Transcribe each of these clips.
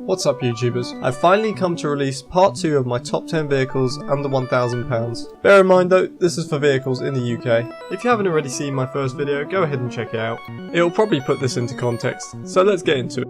What's up YouTubers, I've finally come to release part 2 of my top 10 vehicles under £1,000. Bear in mind though, this is for vehicles in the UK. If you haven't already seen my first video, go ahead and check it out. It'll probably put this into context, so let's get into it.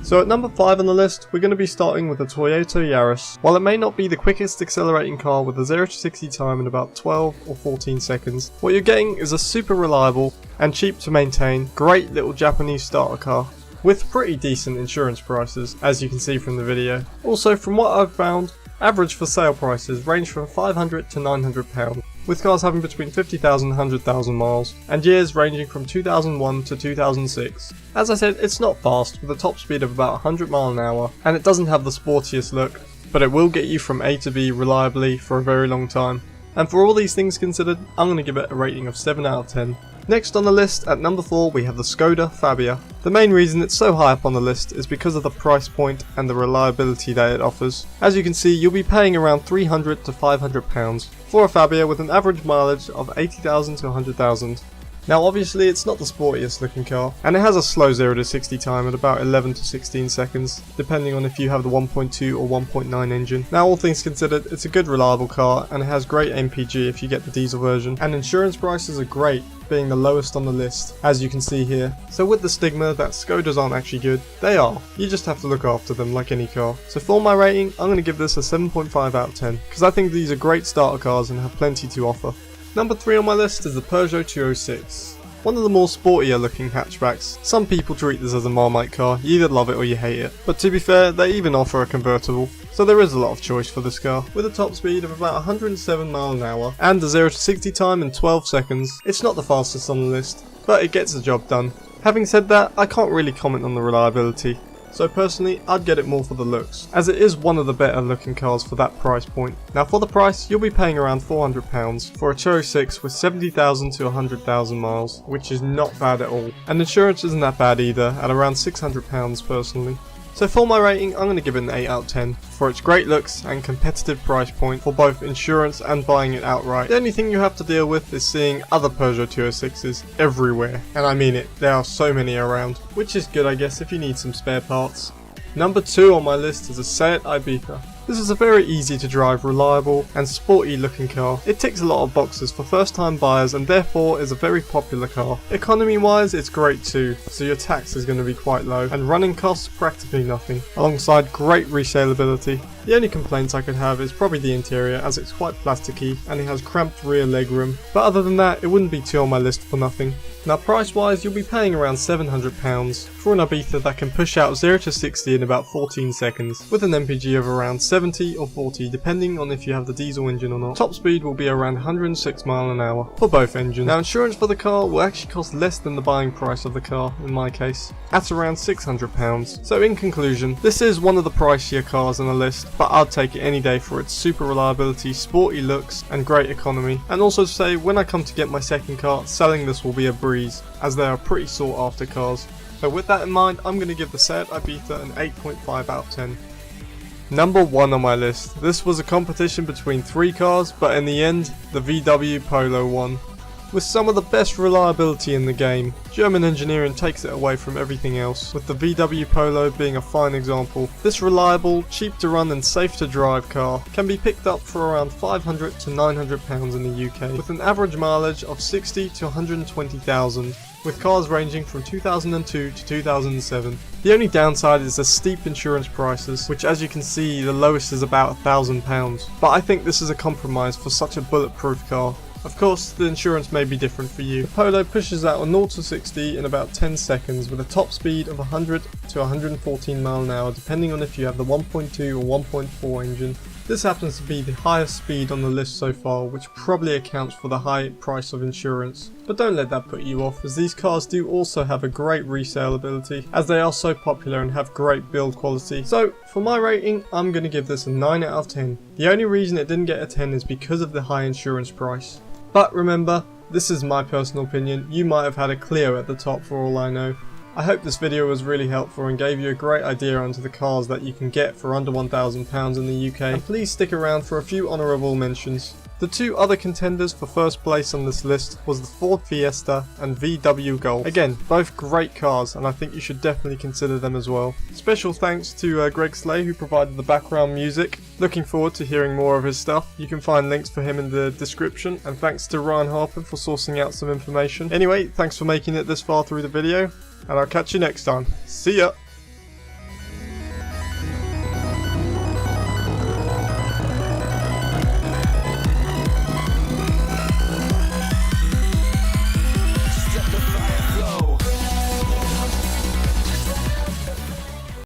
So at number 5 on the list, we're going to be starting with the Toyota Yaris. While it may not be the quickest accelerating car with a 0 to 60 time in about 12 or 14 seconds, what you're getting is a super reliable and cheap to maintain, great little Japanese starter car with pretty decent insurance prices, as you can see from the video. Also, from what I've found, average for sale prices range from £500 to £900, with cars having between 50,000 and 100,000 miles, and years ranging from 2001 to 2006. As I said, it's not fast, with a top speed of about 100 miles an hour, and it doesn't have the sportiest look, but it will get you from A to B reliably for a very long time. And for all these things considered, I'm going to give it a rating of 7 out of 10. Next on the list, at number 4, we have the Skoda Fabia. The main reason it's so high up on the list is because of the price point and the reliability that it offers. As you can see, you'll be paying around £300 to £500 for a Fabia with an average mileage of 80,000 to 100,000. Now obviously it's not the sportiest looking car, and it has a slow 0 to 60 time at about 11 to 16 seconds, depending on if you have the 1.2 or 1.9 engine. Now all things considered, it's a good reliable car, and it has great MPG if you get the diesel version, and insurance prices are great, being the lowest on the list, as you can see here. So with the stigma that Skodas aren't actually good, they are. You just have to look after them like any car. So for my rating, I'm going to give this a 7.5 out of 10, because I think these are great starter cars and have plenty to offer. Number 3 on my list is the Peugeot 206. One of the more sportier looking hatchbacks. Some people treat this as a Marmite car, you either love it or you hate it. But to be fair, they even offer a convertible, so there is a lot of choice for this car. With a top speed of about 107 miles an hour and a 0 to 60 time in 12 seconds, it's not the fastest on the list, but it gets the job done. Having said that, I can't really comment on the reliability. So personally, I'd get it more for the looks, as it is one of the better looking cars for that price point. Now for the price, you'll be paying around £400 for a 206 with 70,000 to 100,000 miles, which is not bad at all. And insurance isn't that bad either, at around £600 personally. So for my rating, I'm going to give it an 8 out of 10 for its great looks and competitive price point for both insurance and buying it outright. The only thing you have to deal with is seeing other Peugeot 206s everywhere, and I mean it, there are so many around, which is good I guess if you need some spare parts. Number 2 on my list is a Seat Ibiza. This is a very easy to drive, reliable and sporty looking car. It ticks a lot of boxes for first time buyers and therefore is a very popular car. Economy wise it's great too, so your tax is going to be quite low and running costs practically nothing, alongside great resaleability. The only complaints I could have is probably the interior, as it's quite plasticky and it has cramped rear legroom, but other than that it wouldn't be 2 on my list for nothing. Now price wise you'll be paying around £700 for an Ibiza that can push out 0 to 60 in about 14 seconds, with an MPG of around 70 or 40 depending on if you have the diesel engine or not. Top speed will be around 106 miles an hour for both engines. Now insurance for the car will actually cost less than the buying price of the car in my case, at around £600. So in conclusion, this is one of the pricier cars on the list, but I'd take it any day for its super reliability, sporty looks and great economy. And also to say, when I come to get my second car, selling this will be a breeze, as they are pretty sought after cars. So with that in mind, I'm going to give the Seat Ibiza an 8.5 out of 10. Number 1 on my list. This was a competition between 3 cars, but in the end, the VW Polo won. With some of the best reliability in the game, German engineering takes it away from everything else, with the VW Polo being a fine example. This reliable, cheap to run and safe to drive car can be picked up for around £500 to £900 in the UK, with an average mileage of 60 to 120,000. With cars ranging from 2002 to 2007. The only downside is the steep insurance prices, which as you can see the lowest is about £1,000, but I think this is a compromise for such a bulletproof car. Of course, the insurance may be different for you. The Polo pushes out a 0 to 60 in about 10 seconds with a top speed of 100 to 114 miles an hour depending on if you have the 1.2 or 1.4 engine. This happens to be the highest speed on the list so far, which probably accounts for the high price of insurance. But don't let that put you off, as these cars do also have a great resaleability, as they are so popular and have great build quality. So for my rating, I'm going to give this a 9 out of 10. The only reason it didn't get a 10 is because of the high insurance price. But remember, this is my personal opinion, you might have had a Clio at the top for all I know. I hope this video was really helpful and gave you a great idea onto the cars that you can get for under £1,000 in the UK, and please stick around for a few honourable mentions. The two other contenders for first place on this list was the Ford Fiesta and VW Golf. Again, both great cars, and I think you should definitely consider them as well. Special thanks to Greg Slay, who provided the background music. Looking forward to hearing more of his stuff. You can find links for him in the description, and thanks to Ryan Harper for sourcing out some information. Anyway, thanks for making it this far through the video, and I'll catch you next time. See ya!